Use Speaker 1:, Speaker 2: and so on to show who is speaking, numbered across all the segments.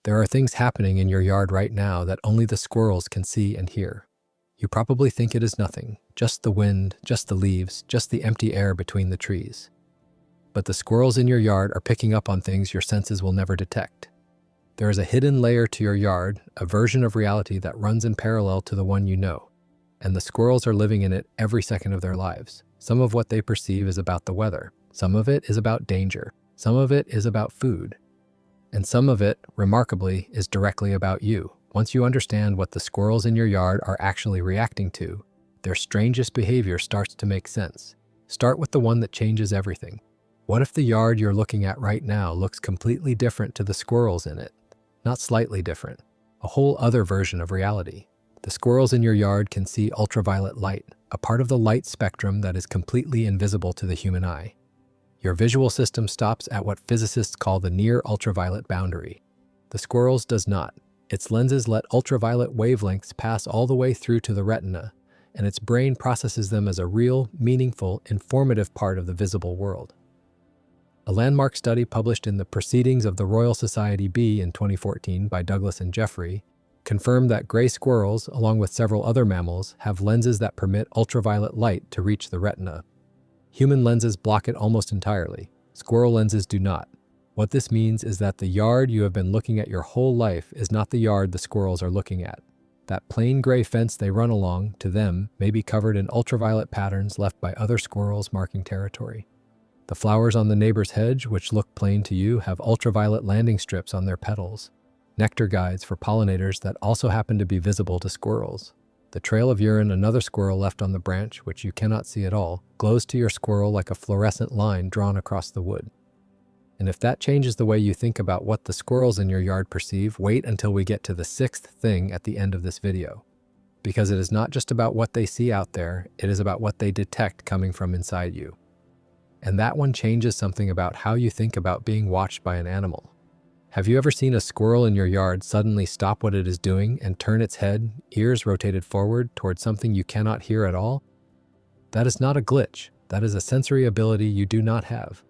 Speaker 1: There are things happening in your yard right now that only the squirrels can see and hear. You probably think it is nothing, just the wind, just the leaves, just the empty air between the trees. But the squirrels in your yard are picking up on things your senses will never detect. There is a hidden layer to your yard, a version of reality that runs in parallel to the one you know, and the squirrels are living in it every second of their lives. Some of what they perceive is about the weather. Some of it is about danger. Some of it is about food. And some of it, remarkably, is directly about you. Once you understand what the squirrels in your yard are actually reacting to, their strangest behavior starts to make sense. Start with the one that changes everything. What if the yard you're looking at right now looks completely different to the squirrels in it? Not slightly different, a whole other version of reality. The squirrels in your yard can see ultraviolet light, a part of the light spectrum that is completely invisible to the human eye. Your visual system stops at what physicists call the near ultraviolet boundary. The squirrel's does not. Its lenses let ultraviolet wavelengths pass all the way through to the retina, and its brain processes them as a real, meaningful, informative part of the visible world. A landmark study published in the Proceedings of the Royal Society B in 2014 by Douglas and Jeffrey confirmed that gray squirrels, along with several other mammals, have lenses that permit ultraviolet light to reach the retina. Human lenses block it almost entirely. Squirrel lenses do not. What this means is that the yard you have been looking at your whole life is not the yard the squirrels are looking at. That plain gray fence they run along, to them, may be covered in ultraviolet patterns left by other squirrels marking territory. The flowers on the neighbor's hedge, which look plain to you, have ultraviolet landing strips on their petals, nectar guides for pollinators that also happen to be visible to squirrels. The trail of urine another squirrel left on the branch, which you cannot see at all, glows to your squirrel like a fluorescent line drawn across the wood. And if that changes the way you think about what the squirrels in your yard perceive, wait until we get to the sixth thing at the end of this video. Because it is not just about what they see out there, it is about what they detect coming from inside you. And that one changes something about how you think about being watched by an animal. Have you ever seen a squirrel in your yard suddenly stop what it is doing and turn its head, ears rotated forward, towards something you cannot hear at all? That is not a glitch. That is a sensory ability you do not have.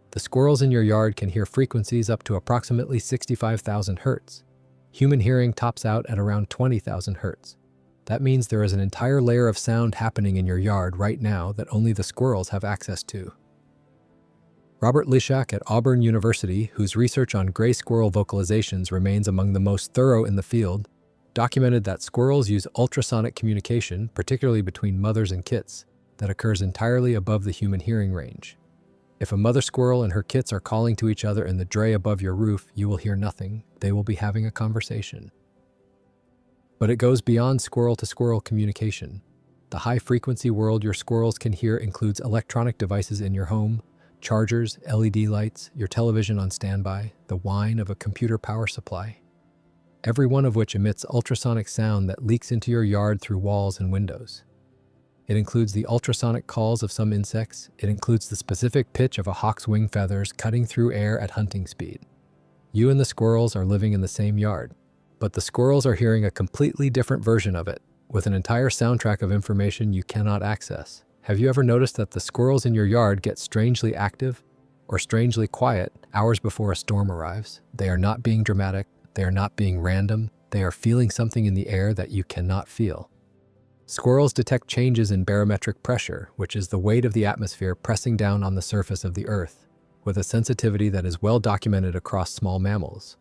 Speaker 1: The squirrels in your yard can hear frequencies up to approximately 65,000 hertz. Human hearing tops out at around 20,000 hertz. That means there is an entire layer of sound happening in your yard right now that only the squirrels have access to. Robert Lishak at Auburn University, whose research on gray squirrel vocalizations remains among the most thorough in the field, documented that squirrels use ultrasonic communication, particularly between mothers and kits, that occurs entirely above the human hearing range. If a mother squirrel and her kits are calling to each other in the dray above your roof, you will hear nothing. They will be having a conversation. But it goes beyond squirrel-to-squirrel communication. The high-frequency world your squirrels can hear includes electronic devices in your home, chargers, LED lights, your television on standby, the whine of a computer power supply. Every one of which emits ultrasonic sound that leaks into your yard through walls and windows. It includes the ultrasonic calls of some insects. It includes the specific pitch of a hawk's wing feathers cutting through air at hunting speed. You and the squirrels are living in the same yard, but the squirrels are hearing a completely different version of it, with an entire soundtrack of information you cannot access. Have you ever noticed that the squirrels in your yard get strangely active or strangely quiet hours before a storm arrives? They are not being dramatic. They are not being random. They are feeling something in the air that you cannot feel. Squirrels detect changes in barometric pressure, which is the weight of the atmosphere pressing down on the surface of the earth, with a sensitivity that is well documented across small mammals.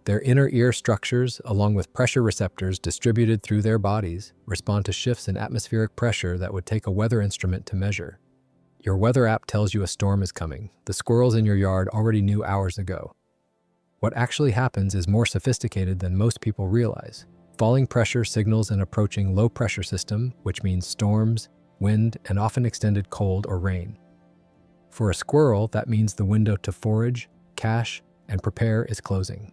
Speaker 1: Their inner ear structures, along with pressure receptors distributed through their bodies, respond to shifts in atmospheric pressure that would take a weather instrument to measure. Your weather app tells you a storm is coming. The squirrels in your yard already knew hours ago. What actually happens is more sophisticated than most people realize. Falling pressure signals an approaching low-pressure system, which means storms, wind, and often extended cold or rain. For a squirrel, that means the window to forage, cache, and prepare is closing.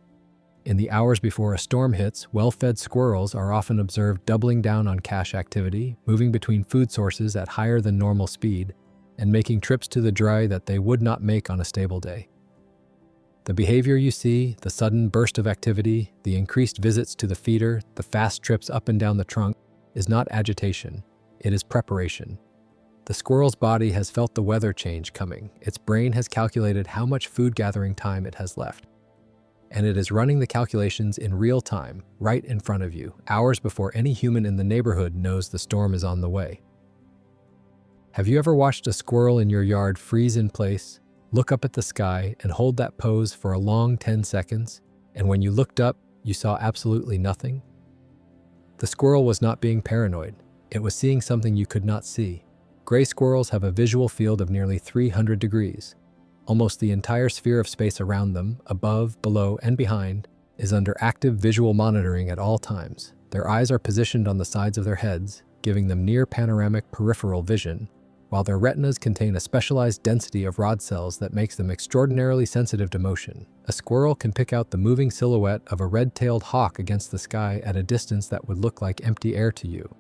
Speaker 1: In the hours before a storm hits, well-fed squirrels are often observed doubling down on cache activity, moving between food sources at higher than normal speed, and making trips to the dry that they would not make on a stable day. The behavior you see, the sudden burst of activity, the increased visits to the feeder, the fast trips up and down the trunk, is not agitation, it is preparation. The squirrel's body has felt the weather change coming. Its brain has calculated how much food gathering time it has left. and it is running the calculations in real time, right in front of you, hours before any human in the neighborhood knows the storm is on the way. Have you ever watched a squirrel in your yard freeze in place, look up at the sky, and hold that pose for a long 10 seconds, and when you looked up, you saw absolutely nothing? The squirrel was not being paranoid. It was seeing something you could not see. Gray squirrels have a visual field of nearly 300 degrees. Almost the entire sphere of space around them, above, below, and behind, is under active visual monitoring at all times. Their eyes are positioned on the sides of their heads, giving them near panoramic peripheral vision, while their retinas contain a specialized density of rod cells that makes them extraordinarily sensitive to motion. A squirrel can pick out the moving silhouette of a red-tailed hawk against the sky at a distance that would look like empty air to you.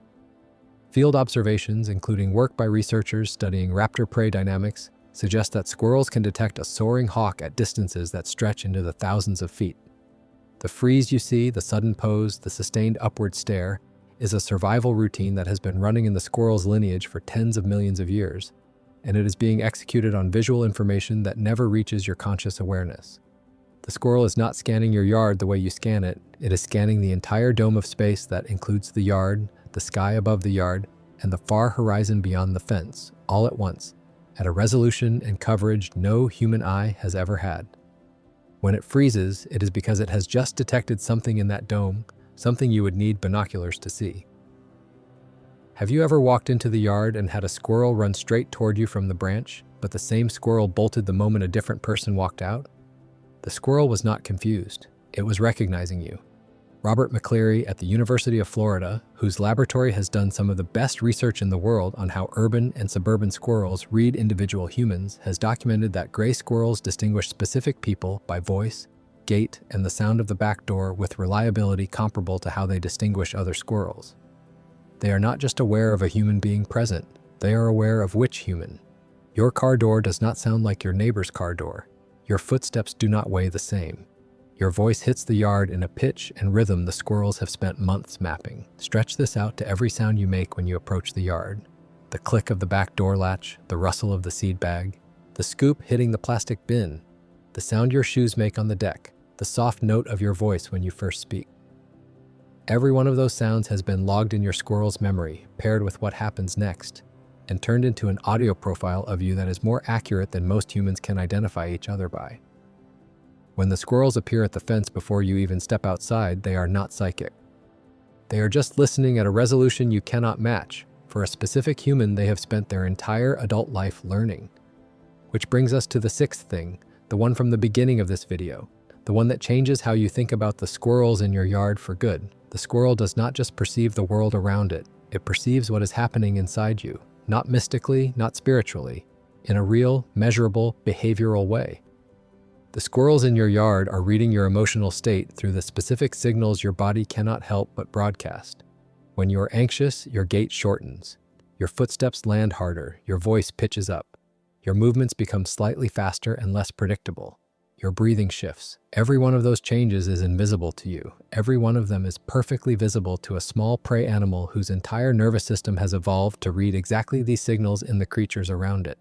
Speaker 1: Field observations, including work by researchers studying raptor prey dynamics, suggest that squirrels can detect a soaring hawk at distances that stretch into the thousands of feet. The freeze you see, the sudden pose, the sustained upward stare, is a survival routine that has been running in the squirrel's lineage for tens of millions of years, and it is being executed on visual information that never reaches your conscious awareness. The squirrel is not scanning your yard the way you scan it. It is scanning the entire dome of space that includes the yard, the sky above the yard, and the far horizon beyond the fence, all at once, at a resolution and coverage no human eye has ever had. When it freezes, it is because it has just detected something in that dome, something you would need binoculars to see. Have you ever walked into the yard and had a squirrel run straight toward you from the branch, but the same squirrel bolted the moment a different person walked out? The squirrel was not confused. It was recognizing you. Robert McCleary at the University of Florida, whose laboratory has done some of the best research in the world on how urban and suburban squirrels read individual humans, has documented that gray squirrels distinguish specific people by voice, gait, and the sound of the back door with reliability comparable to how they distinguish other squirrels. They are not just aware of a human being present, they are aware of which human. Your car door does not sound like your neighbor's car door. Your footsteps do not weigh the same. Your voice hits the yard in a pitch and rhythm the squirrels have spent months mapping. Stretch this out to every sound you make when you approach the yard. The click of the back door latch, the rustle of the seed bag, the scoop hitting the plastic bin, the sound your shoes make on the deck, the soft note of your voice when you first speak. Every one of those sounds has been logged in your squirrel's memory, paired with what happens next, and turned into an audio profile of you that is more accurate than most humans can identify each other by. When the squirrels appear at the fence before you even step outside, they are not psychic. They are just listening at a resolution you cannot match. For a specific human, they have spent their entire adult life learning. Which brings us to the sixth thing, the one from the beginning of this video. The one that changes how you think about the squirrels in your yard for good. The squirrel does not just perceive the world around it, it perceives what is happening inside you, not mystically, not spiritually, in a real, measurable, behavioral way. The squirrels in your yard are reading your emotional state through the specific signals your body cannot help but broadcast. When you are anxious, your gait shortens, your footsteps land harder, your voice pitches up, your movements become slightly faster and less predictable. Your breathing shifts. Every one of those changes is invisible to you. Every one of them is perfectly visible to a small prey animal whose entire nervous system has evolved to read exactly these signals in the creatures around it.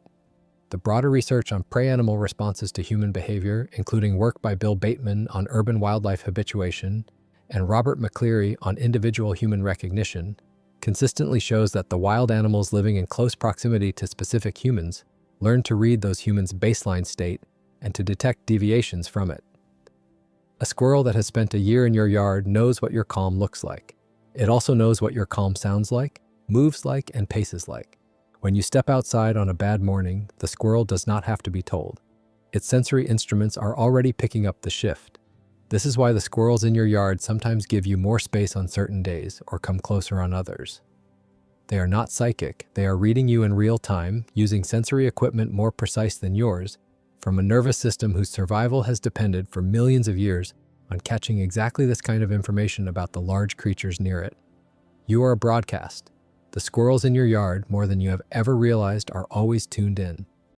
Speaker 1: The broader research on prey animal responses to human behavior, including work by Bill Bateman on urban wildlife habituation and Robert McCleary on individual human recognition, consistently shows that the wild animals living in close proximity to specific humans learn to read those humans' baseline state and to detect deviations from it. A squirrel that has spent a year in your yard knows what your calm looks like. It also knows what your calm sounds like, moves like, and paces like. When you step outside on a bad morning, the squirrel does not have to be told. Its sensory instruments are already picking up the shift. This is why the squirrels in your yard sometimes give you more space on certain days or come closer on others. They are not psychic. They are reading you in real time, using sensory equipment more precise than yours, from a nervous system whose survival has depended for millions of years on catching exactly this kind of information about the large creatures near it. You are a broadcast. The squirrels in your yard, more than you have ever realized, are always tuned in.